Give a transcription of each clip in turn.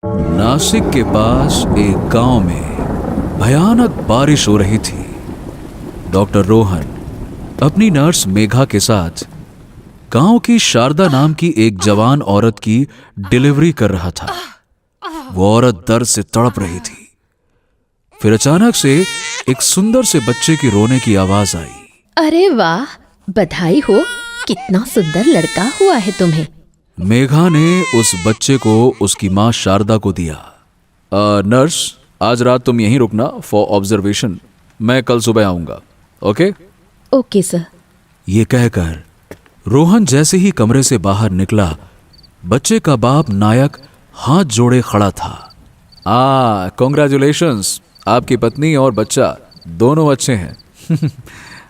नासिक के पास एक गांव में भयानक बारिश हो रही थी। डॉक्टर रोहन अपनी नर्स मेघा के साथ गांव की शारदा नाम की एक जवान औरत की डिलीवरी कर रहा था। वो औरत दर्द से तड़प रही थी। फिर अचानक से एक सुंदर से बच्चे की रोने की आवाज आई। अरे वाह, बधाई हो, कितना सुंदर लड़का हुआ है तुम्हें। मेघा ने उस बच्चे को उसकी मां शारदा को दिया। नर्स, आज रात तुम यहीं रुकना फॉर ऑब्जर्वेशन। मैं कल सुबह आऊंगा। ओके? Okay sir. ये कहकर रोहन जैसे ही कमरे से बाहर निकला, बच्चे का बाप नायक हाथ जोड़े खड़ा था। कॉन्ग्रेचुलेशंस, आपकी पत्नी और बच्चा दोनों अच्छे हैं।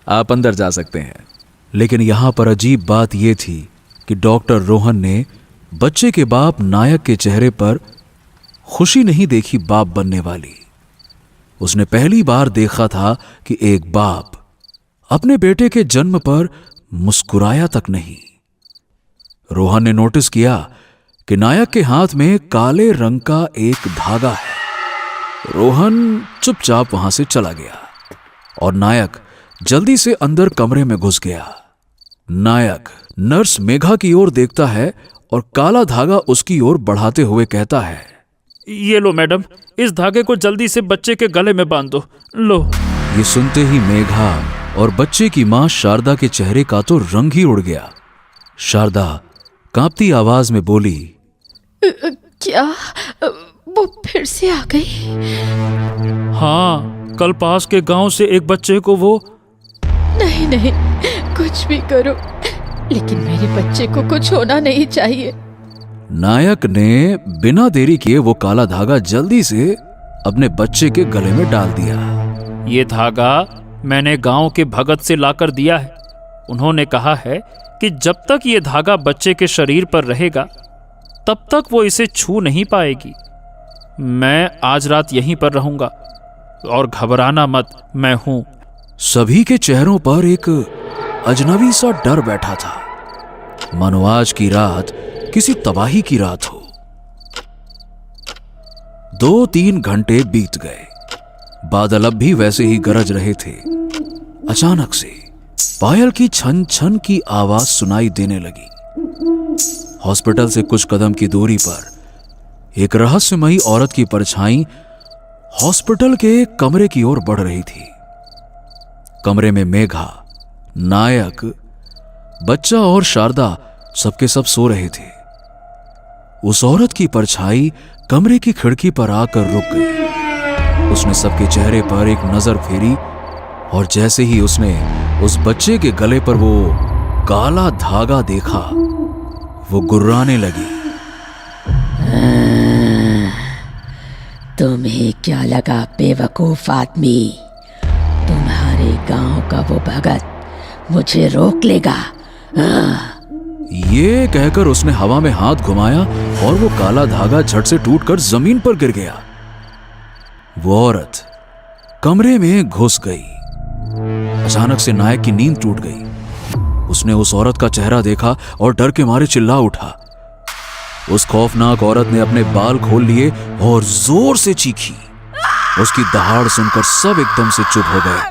आप अंदर जा सकते हैं। लेकिन यहां पर अजीब बात यह थी कि डॉक्टर रोहन ने बच्चे के बाप नायक के चेहरे पर खुशी नहीं देखी बाप बनने वाली। उसने पहली बार देखा था कि एक बाप अपने बेटे के जन्म पर मुस्कुराया तक नहीं। रोहन ने नोटिस किया कि नायक के हाथ में काले रंग का एक धागा है। रोहन चुपचाप वहां से चला गया और नायक जल्दी से अंदर कमरे में घुस गया। नायक नर्स मेघा की ओर देखता है और काला धागा उसकी ओर बढ़ाते हुए कहता है, ये लो मैडम, इस धागे को जल्दी से बच्चे के गले में बांध दो। लो। ये सुनते ही मेघा और बच्चे की मां शारदा के चेहरे का तो रंग ही उड़ गया। शारदा कांपती आवाज में बोली, क्या वो फिर से आ गई? हाँ, कल पास के गांव से एक बच्चे को वो। नहीं नहीं, कुछ भी करो, लेकिन मेरे बच्चे को कुछ होना नहीं चाहिए। नायक ने बिना देरी किए वो काला धागा जल्दी से अपने बच्चे के गले में डाल दिया। ये धागा मैंने गांव के भगत से लाकर दिया है। उन्होंने कहा है कि जब तक ये धागा बच्चे के शरीर पर रहेगा तब तक वो इसे छू नहीं पाएगी। मैं आज रात यहीं पर रहूंगा और घबराना मत, मैं हूं। सभी के चेहरों पर एक अजनबी सा डर बैठा था, मानो आज की रात किसी तबाही की रात हो। 2-3 घंटे बीत गए। बादल अब भी वैसे ही गरज रहे थे। अचानक से पायल की छन छन की आवाज सुनाई देने लगी। हॉस्पिटल से कुछ कदम की दूरी पर एक रहस्यमयी औरत की परछाई हॉस्पिटल के कमरे की ओर बढ़ रही थी। कमरे में मेघा, नायक, बच्चा और शारदा सबके सब सो रहे थे। उस औरत की परछाई कमरे की खिड़की पर आकर रुक गई। उसने सबके चेहरे पर एक नजर फेरी और जैसे ही उसने उस बच्चे के गले पर वो काला धागा देखा, वो गुर्राने लगी। तुम्हें क्या लगा बेवकूफ आदमी, तुम्हारे गांव का वो भगत मुझे रोक लेगा? ये कहकर उसने हवा में हाथ घुमाया और वो काला धागा झट से टूटकर जमीन पर गिर गया। वो औरत कमरे में घुस गई। अचानक से नायक की नींद टूट गई। उसने उस औरत का चेहरा देखा और डर के मारे चिल्ला उठा। उस खौफनाक औरत ने अपने बाल खोल लिए और जोर से चीखी। उसकी दहाड़ सुनकर सब एकदम से चुप हो गए।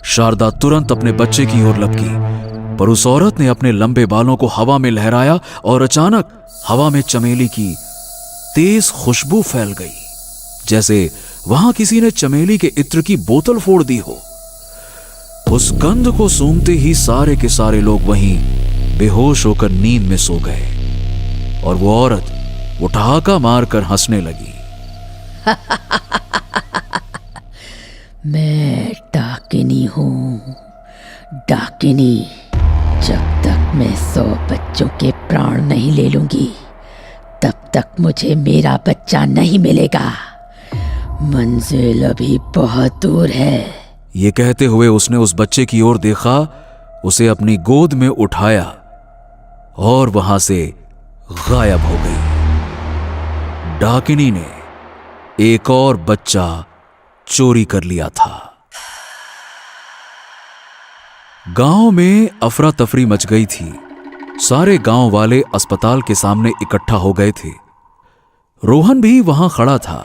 शारदा तुरंत अपने बच्चे की ओर लपकी, पर उस औरत ने अपने लंबे बालों को हवा में लहराया और अचानक हवा में चमेली की तेज खुशबू फैल गई, जैसे वहां किसी ने चमेली के इत्र की बोतल फोड़ दी हो। उस गंध को सूंघते ही सारे के सारे लोग वहीं बेहोश होकर नींद में सो गए और वो औरत वो ठहाका मारकर हंसने लगी। मैं डाकिनी हूं, डाकिनी। जब तक मैं 100 बच्चों के प्राण नहीं ले लूंगी तब तक मुझे मेरा बच्चा नहीं मिलेगा। मंजिल अभी बहुत दूर है। ये कहते हुए उसने उस बच्चे की ओर देखा, उसे अपनी गोद में उठाया और वहां से गायब हो गई। डाकिनी ने एक और बच्चा चोरी कर लिया था। गांव में अफरा तफरी मच गई थी। सारे गांव वाले अस्पताल के सामने इकट्ठा हो गए थे। रोहन भी वहां खड़ा था।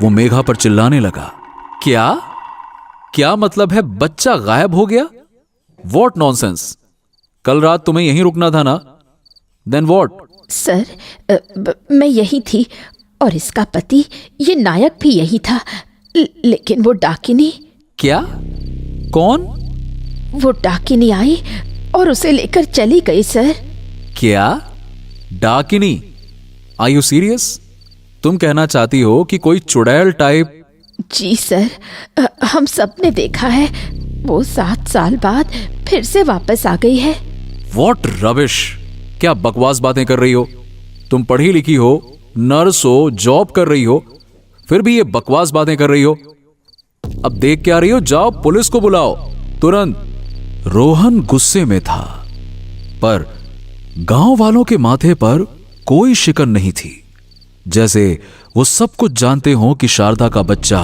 वो मेघा पर चिल्लाने लगा, क्या क्या मतलब है बच्चा गायब हो गया? What nonsense? कल रात तुम्हें यहीं रुकना था ना? Then what? सर, मैं यही थी और इसका पति ये नायक भी यही था, लेकिन वो डाकिनी। क्या? कौन? वो डाकिनी आई और उसे लेकर चली गई सर। क्या? डाकिनी? Are you serious? तुम कहना चाहती हो कि कोई चुड़ैल टाइप? जी सर, हम सब ने देखा है। वो 7 साल बाद फिर से वापस आ गई है। What rubbish! क्या बकवास बातें कर रही हो? तुम पढ़ी लिखी हो, नर्स हो, जॉब कर रही हो, फिर भी ये बकवास बातें कर रही हो। अब देख क्या रही हो? जाओ पुलिस को बुलाओ तुरंत। रोहन गुस्से में था, पर गांव वालों के माथे पर कोई शिकन नहीं थी, जैसे वो सब कुछ जानते हो कि शारदा का बच्चा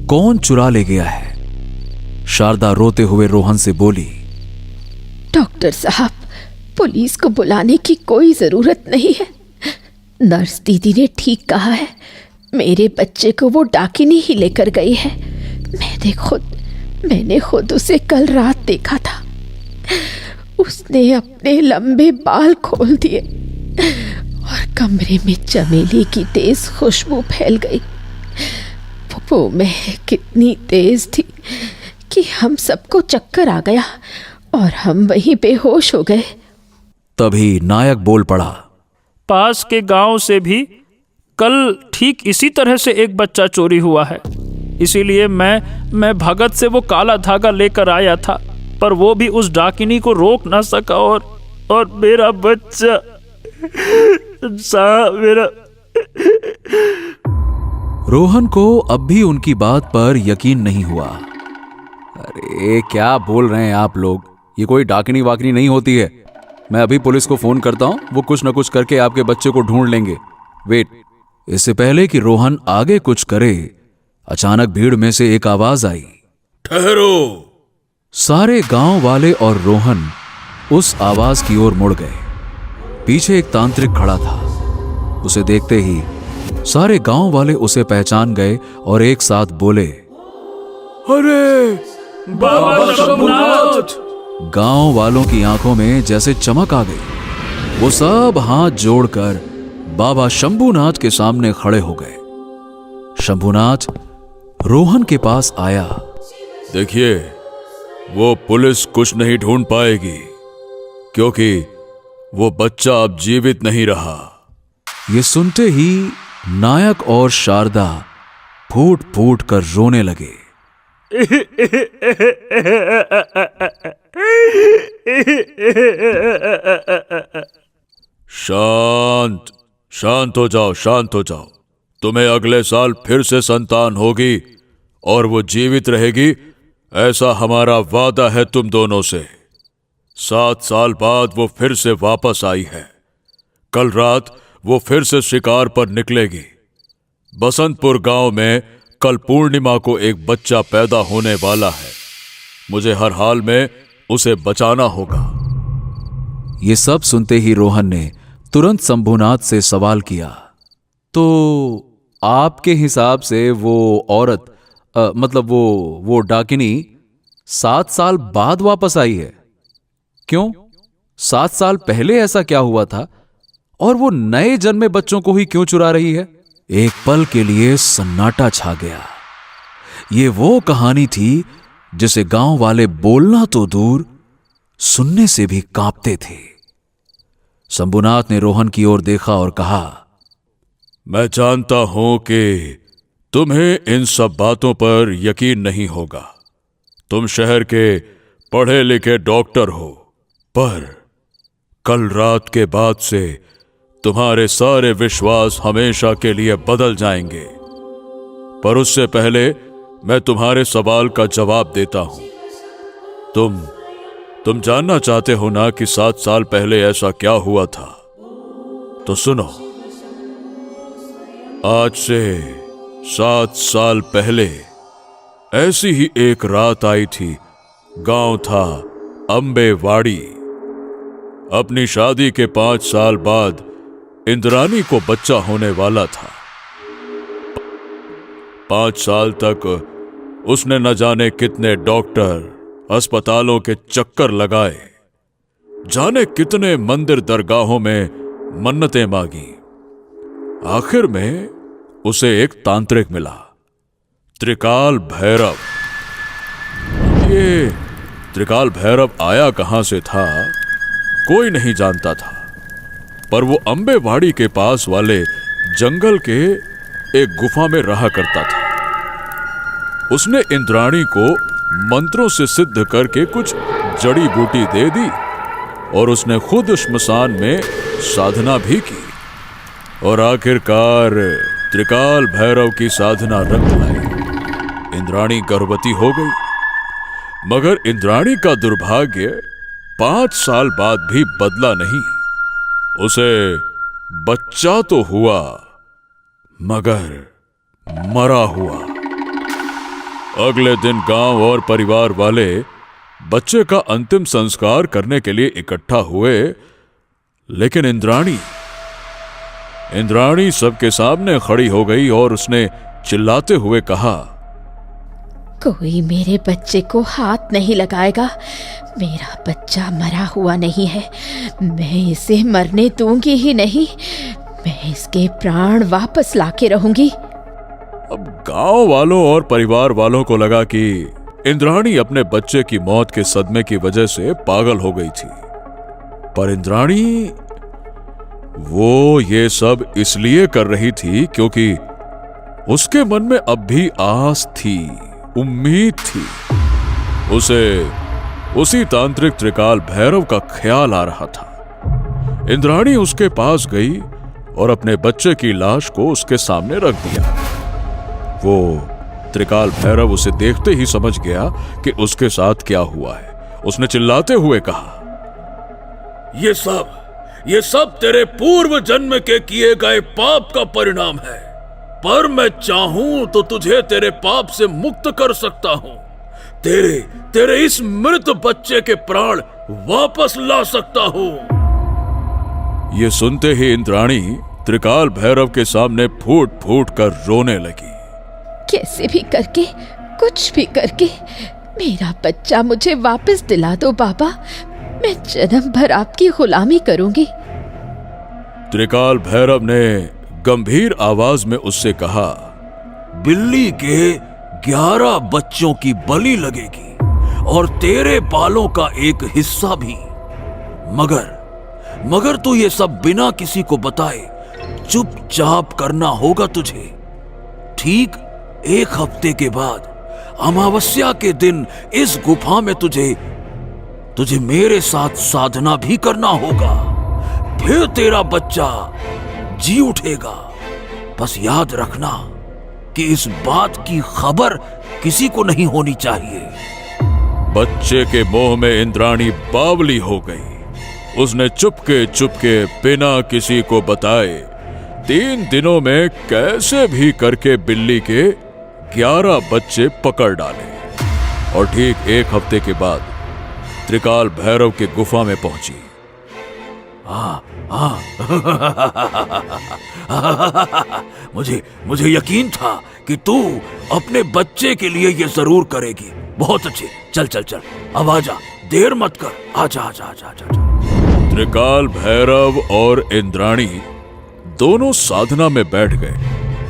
कौन चुरा ले गया है। शारदा रोते हुए रोहन से बोली, डॉक्टर साहब, पुलिस को बुलाने की कोई जरूरत नहीं है। नर्स दीदी ने ठीक कहा है, मेरे बच्चे को वो डाकिनी ही लेकर गई है। मैंने खुद उसे कल रात देखा था। उसने अपने लंबे बाल खोल दिए और कमरे में चमेली की तेज खुशबू फैल गई। वो महक कितनी तेज थी कि हम सबको चक्कर आ गया और हम वहीं बेहोश हो गए। तभी नायक बोल पड़ा, पास के गांव से भी कल ठीक इसी तरह से एक बच्चा चोरी हुआ है। इसीलिए मैं भगत से वो काला धागा लेकर आया था, पर वो भी उस डाकिनी को रोक ना सका और मेरा बच्चा मेरा। रोहन को अब भी उनकी बात पर यकीन नहीं हुआ। अरे क्या बोल रहे हैं आप लोग? ये कोई डाकिनी वाकिनी नहीं होती है। मैं अभी पुलिस को फोन करता हूं, वो कुछ न कुछ करके आपके बच्चे को ढूंढ लेंगे। वेट। इससे पहले कि रोहन आगे कुछ करे, अचानक भीड़ में से एक आवाज आई, ठहरो। सारे गांव वाले और रोहन उस आवाज की ओर मुड़ गए। पीछे एक तांत्रिक खड़ा था। उसे देखते ही सारे गांव वाले उसे पहचान गए और एक साथ बोले, अरे बाबा शंभुनाथ! गांव वालों की आंखों में जैसे चमक आ गई। वो सब हाथ जोड़कर बाबा शंभुनाथ के सामने खड़े हो गए। शंभुनाथ रोहन के पास आया। देखिए, वो पुलिस कुछ नहीं ढूंढ पाएगी, क्योंकि वो बच्चा अब जीवित नहीं रहा। ये सुनते ही नायक और शारदा फूट फूट कर रोने लगे। शांत शांत हो जाओ, शांत हो जाओ। तुम्हें अगले साल फिर से संतान होगी और वो जीवित रहेगी, ऐसा हमारा वादा है तुम दोनों से। 7 साल बाद वो फिर से वापस आई है। कल रात वो फिर से शिकार पर निकलेगी। बसंतपुर गांव में कल पूर्णिमा को एक बच्चा पैदा होने वाला है। मुझे हर हाल में उसे बचाना होगा। ये सब सुनते ही रोहन ने तुरंत शंभुनाथ से सवाल किया, तो आपके हिसाब से वो औरत मतलब वो डाकिनी 7 साल बाद वापस आई है? क्यों? 7 साल पहले ऐसा क्या हुआ था? और वो नए जन्मे बच्चों को ही क्यों चुरा रही है? एक पल के लिए सन्नाटा छा गया। ये वो कहानी थी जिसे गांव वाले बोलना तो दूर, सुनने से भी कांपते थे। शंभुनाथ ने रोहन की ओर देखा और कहा, मैं जानता हूं कि तुम्हें इन सब बातों पर यकीन नहीं होगा। तुम शहर के पढ़े लिखे डॉक्टर हो, पर कल रात के बाद से तुम्हारे सारे विश्वास हमेशा के लिए बदल जाएंगे। पर उससे पहले मैं तुम्हारे सवाल का जवाब देता हूं। तुम जानना चाहते हो ना कि 7 साल पहले ऐसा क्या हुआ था? तो सुनो। आज से 7 साल पहले ऐसी ही एक रात आई थी। गांव था अंबेवाड़ी। अपनी शादी के 5 साल बाद इंद्रानी को बच्चा होने वाला था। 5 साल तक उसने न जाने कितने डॉक्टर, अस्पतालों के चक्कर लगाए, जाने कितने मंदिर दरगाहों में मन्नतें मांगी। आखिर में उसे एक तांत्रिक मिला, त्रिकाल भैरव। ये त्रिकाल भैरव आया कहां से था कोई नहीं जानता था, पर वो अंबेवाड़ी के पास वाले जंगल के एक गुफा में रहा करता था। उसने इंद्राणी को मंत्रों से सिद्ध करके कुछ जड़ी बूटी दे दी और उसने खुद श्मशान में साधना भी की और आखिरकार त्रिकाल भैरव की साधना रंग लाई। इंद्राणी गर्भवती हो गई, मगर इंद्राणी का दुर्भाग्य 5 साल बाद भी बदला नहीं। उसे बच्चा तो हुआ, मगर मरा हुआ। अगले दिन गांव और परिवार वाले बच्चे का अंतिम संस्कार करने के लिए इकट्ठा हुए, लेकिन इंद्राणी सबके सामने खड़ी हो गई और उसने चिल्लाते हुए कहा, कोई मेरे बच्चे को हाथ नहीं लगाएगा। मेरा बच्चा मरा हुआ नहीं है, मैं इसे मरने दूंगी ही नहीं। मैं इसके प्राण वापस लाके रहूंगी। अब गांव वालों और परिवार वालों को लगा कि इंद्राणी अपने बच्चे की मौत के सदमे की वजह से पागल हो गई थी, पर इंद्राणी वो ये सब इसलिए कर रही थी क्योंकि उसके मन में अब भी आस थी, उम्मीद थी। उसे उसी तांत्रिक त्रिकाल भैरव का ख्याल आ रहा था। इंद्राणी उसके पास गई और अपने बच्चे की लाश को उसके सामने रख दिया। वो त्रिकाल भैरव उसे देखते ही समझ गया कि उसके साथ क्या हुआ है। उसने चिल्लाते हुए कहा, ये सब तेरे पूर्व जन्म के किए गए पाप का परिणाम है, पर मैं चाहूं तो तुझे तेरे पाप से मुक्त कर सकता हूं। तेरे इस मृत बच्चे के प्राण वापस ला सकता हूं। यह सुनते ही इंद्राणी त्रिकाल भैरव के सामने फूट फूट कर रोने लगी। कैसे भी करके, कुछ भी करके मेरा बच्चा मुझे वापस दिला दो बाबा। मैं जन्म भर आपकी गुलामी करूंगी। त्रिकाल भैरव ने गंभीर आवाज में उससे कहा, बिल्ली के 11 बच्चों की बलि लगेगी और तेरे बालों का एक हिस्सा भी, मगर तू ये सब बिना किसी को बताए चुपचाप करना होगा तुझे। ठीक 1 हफ्ते के बाद अमावस्या के दिन इस गुफा में तुझे मेरे साथ साधना भी करना होगा, फिर तेरा बच्चा जी उठेगा। बस याद रखना कि इस बात की खबर किसी को नहीं होनी चाहिए। बच्चे के मोह में इंद्राणी बावली हो गई। उसने चुपके बिना किसी को बताए 3 दिनों में कैसे भी करके बिल्ली के 11 बच्चे पकड़ डाले और ठीक 1 हफ्ते के बाद त्रिकाल भैरव के गुफा में पहुंची। मुझे यकीन था कि तू अपने बच्चे के लिए ये जरूर करेगी। बहुत अच्छे, चल अब आजा, देर मत कर, आजा। त्रिकाल भैरव और इंद्राणी दोनों साधना में बैठ गए।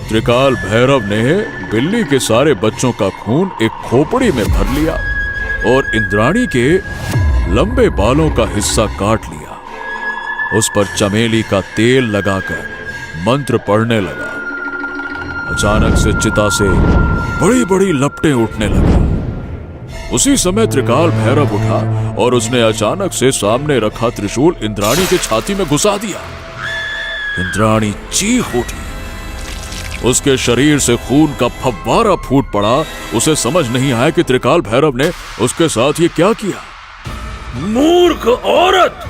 त्रिकाल भैरव ने बिल्ली के सारे बच्चों का खून एक खोपड़ी में भर लिया और इंद्राणी के लंबे बालों का हिस्सा काट लिया। उस पर चमेली का तेल लगाकर मंत्र पढ़ने लगा। अचानक से चिता से बड़ी बड़ी लपटें उठने लगी। उसी समय त्रिकाल भैरव उठा और उसने अचानक से सामने रखा त्रिशूल इंद्राणी के छाती में घुसा दिया। इंद्राणी चीख उठी। उसके शरीर से खून का फव्वारा फूट पड़ा। उसे समझ नहीं आया कि त्रिकाल भैरव ने उसके साथ ये क्या किया। मूर्ख औरत,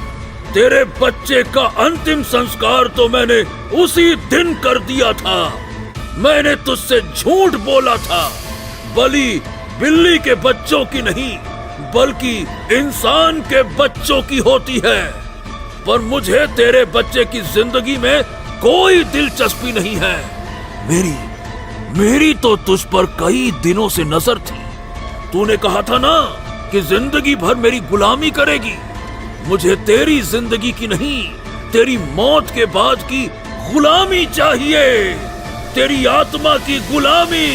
तेरे बच्चे का अंतिम संस्कार तो मैंने उसी दिन कर दिया था। मैंने तुझसे झूठ बोला था। बलि बिल्ली के बच्चों की नहीं, बल्कि इंसान के बच्चों की होती है। पर मुझे तेरे बच्चे की जिंदगी में कोई दिलचस्पी नहीं है। मेरी तो तुझ पर कई दिनों से नजर थी। तूने कहा था ना कि जिंदगी भर मेरी गुलामी करेगी। मुझे तेरी जिंदगी की नहीं, तेरी मौत के बाद की गुलामी चाहिए, तेरी आत्मा की गुलामी।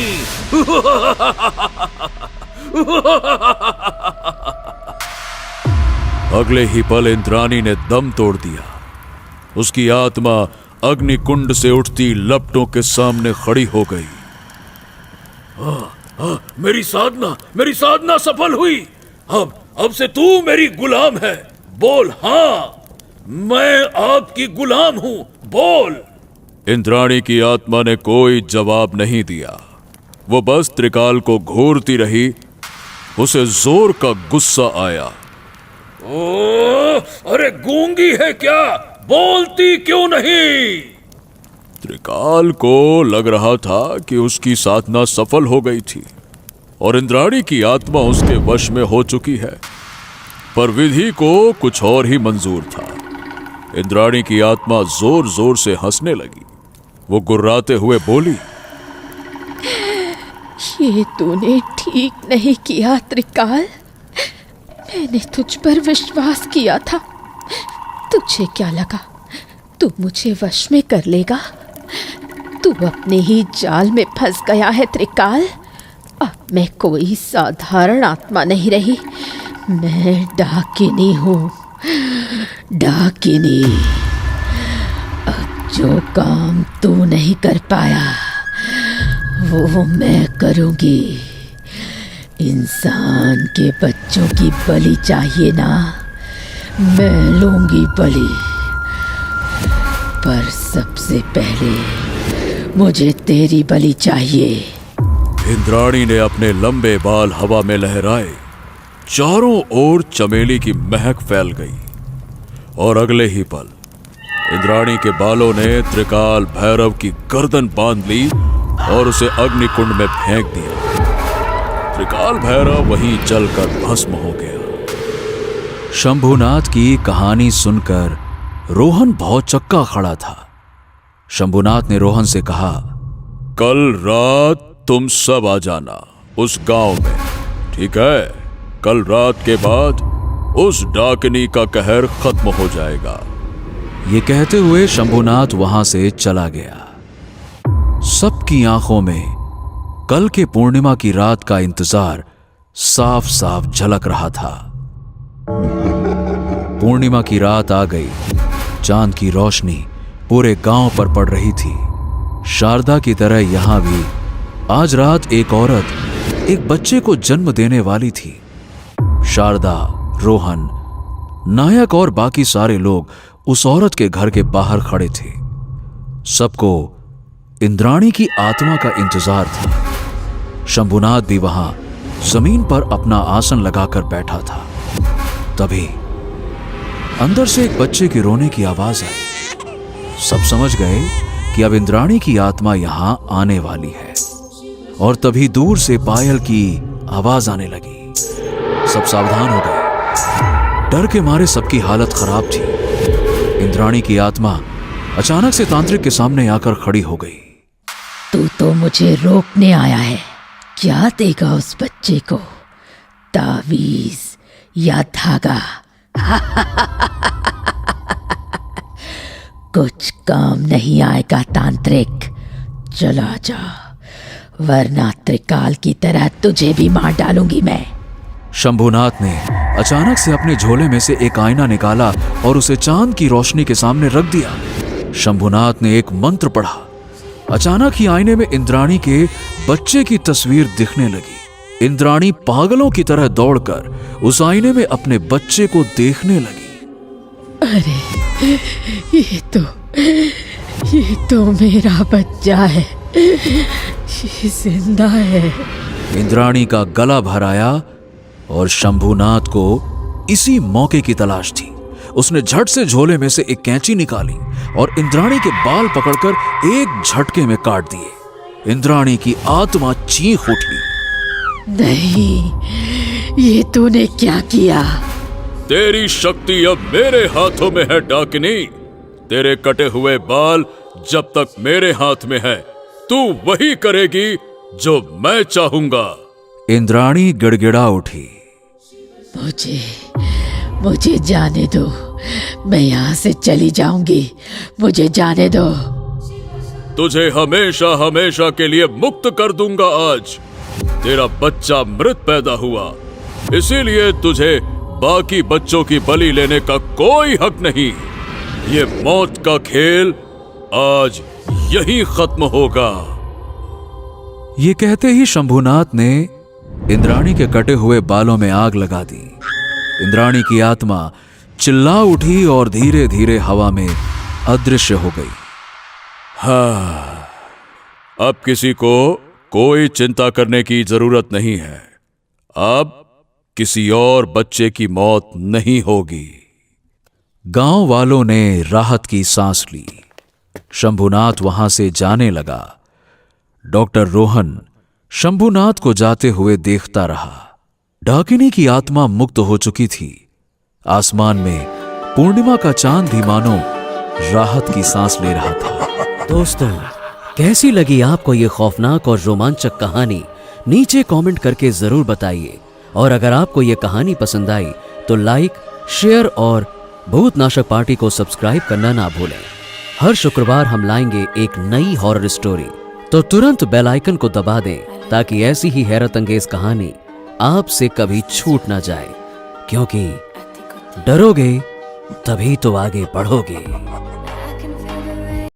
अगले ही पल इंद्राणी ने दम तोड़ दिया। उसकी आत्मा अग्निकुंड से उठती लपटों के सामने खड़ी हो गई। मेरी साधना सफल हुई। अब से तू मेरी गुलाम है। बोल, हाँ, मैं आपकी गुलाम हूं, बोल। इंद्राणी की आत्मा ने कोई जवाब नहीं दिया। वो बस त्रिकाल को घूरती रही। उसे जोर का गुस्सा आया। ओ, अरे गूंगी है क्या? बोलती क्यों नहीं? त्रिकाल को लग रहा था कि उसकी साधना सफल हो गई थी और इंद्राणी की आत्मा उसके वश में हो चुकी है, पर विधि को कुछ और ही मंजूर था। इंद्राणी की आत्मा जोर जोर से हंसने लगी। वो गुर्राते हुए बोली, ये तूने ठीक नहीं किया त्रिकाल। मैंने तुझ पर विश्वास किया था। तुझे क्या लगा तू मुझे वश में कर लेगा? तू अपने ही जाल में फंस गया है त्रिकाल। अब मैं कोई साधारण आत्मा नहीं रही, मैं डाकिनी हूँ, डाकिनी। अब जो काम तू नहीं कर पाया वो मैं करूँगी। इंसान के बच्चों की बलि चाहिए ना, मैं लूंगी बलि, पर सबसे पहले मुझे तेरी बलि चाहिए। इंद्राणी ने अपने लंबे बाल हवा में लहराए। चारों ओर चमेली की महक फैल गई और अगले ही पल इंद्राणी के बालों ने त्रिकाल भैरव की गर्दन बांध ली और उसे अग्निकुंड में फेंक दिया। त्रिकाल भैरव वहीं जलकर भस्म हो गया। शंभुनाथ की कहानी सुनकर रोहन बहुत चक्का खड़ा था। शंभुनाथ ने रोहन से कहा, कल रात तुम सब आ जाना उस गांव में, ठीक है? कल रात के बाद उस डाकिनी का कहर खत्म हो जाएगा। ये कहते हुए शंभुनाथ वहां से चला गया। सबकी आंखों में कल के पूर्णिमा की रात का इंतजार साफ साफ झलक रहा था। पूर्णिमा की रात आ गई। चांद की रोशनी पूरे गांव पर पड़ रही थी। शारदा की तरह यहां भी आज रात एक औरत एक बच्चे को जन्म देने वाली थी। शारदा, रोहन, नायक और बाकी सारे लोग उस औरत के घर के बाहर खड़े थे। सबको इंद्राणी की आत्मा का इंतजार था। शंभुनाथ भी वहां जमीन पर अपना आसन लगाकर बैठा था। तभी अंदर से एक बच्चे के रोने की आवाज आई। सब समझ गए कि अब इंद्राणी की आत्मा यहां आने वाली है। और तभी दूर से पायल की आवाज आने लगी। सब सावधान हो गए। डर के मारे सबकी हालत खराब थी। इंद्राणी की आत्मा अचानक से तांत्रिक के सामने आकर खड़ी हो गई। तू तो मुझे रोकने आया है। क्या देगा उस बच्चे को? तावीज या धागा? कुछ काम नहीं आएगा तांत्रिक। चला जा, वरना त्रिकाल की तरह तुझे भी मार डालूंगी मैं। शंभुनाथ ने अचानक से अपने झोले में से एक आईना निकाला और उसे चांद की रोशनी के सामने रख दिया। शंभुनाथ ने एक मंत्र पढ़ा। अचानक ही आईने में इंद्राणी के बच्चे की तस्वीर दिखने लगी। इंद्राणी पागलों की तरह दौड़कर उस आईने में अपने बच्चे को देखने लगी। अरे ये तो मेरा बच्चा है, ये जिंदा है। इंद्राणी का गला भर आया और शंभुनाथ को इसी मौके की तलाश थी। उसने झट से झोले में से एक कैंची निकाली और इंद्राणी के बाल पकड़कर एक झटके में काट दिए। इंद्राणी की आत्मा चीख उठी। नहीं, ये तूने क्या किया? तेरी शक्ति अब मेरे हाथों में है डाकिनी। तेरे कटे हुए बाल जब तक मेरे हाथ में है तू वही करेगी जो मैं चाहूंगा। इंद्राणी गिड़गिड़ा उठी। मुझे जाने दो, मैं यहाँ से चली जाऊंगी, मुझे जाने दो। तुझे हमेशा हमेशा के लिए मुक्त कर दूंगा। आज तेरा बच्चा मृत पैदा हुआ, इसीलिए तुझे बाकी बच्चों की बलि लेने का कोई हक नहीं। ये मौत का खेल आज यही खत्म होगा। ये कहते ही शंभुनाथ ने इंद्राणी के कटे हुए बालों में आग लगा दी। इंद्राणी की आत्मा चिल्ला उठी और धीरे धीरे हवा में अदृश्य हो गई। हाँ, अब किसी को कोई चिंता करने की जरूरत नहीं है। अब किसी और बच्चे की मौत नहीं होगी। गांव वालों ने राहत की सांस ली। शंभुनाथ वहां से जाने लगा। डॉक्टर रोहन शंभुनाथ को जाते हुए देखता रहा। डाकिनी की आत्मा मुक्त हो चुकी थी। आसमान में पूर्णिमा का चांद भी मानो राहत की सांस ले रहा था। दोस्तों, कैसी लगी आपको ये खौफनाक और रोमांचक कहानी? नीचे कमेंट करके जरूर बताइए। और अगर आपको ये कहानी पसंद आई तो लाइक, शेयर और भूतनाशक पार्टी को सब्सक्राइब करना ना भूलें। हर शुक्रवार हम लाएंगे एक नई हॉरर स्टोरी, तो तुरंत बेल आइकन को दबा दें ताकि ऐसी ही हैरत अंगेज कहानी आपसे कभी छूट ना जाए। क्योंकि डरोगे तभी तो आगे बढ़ोगे।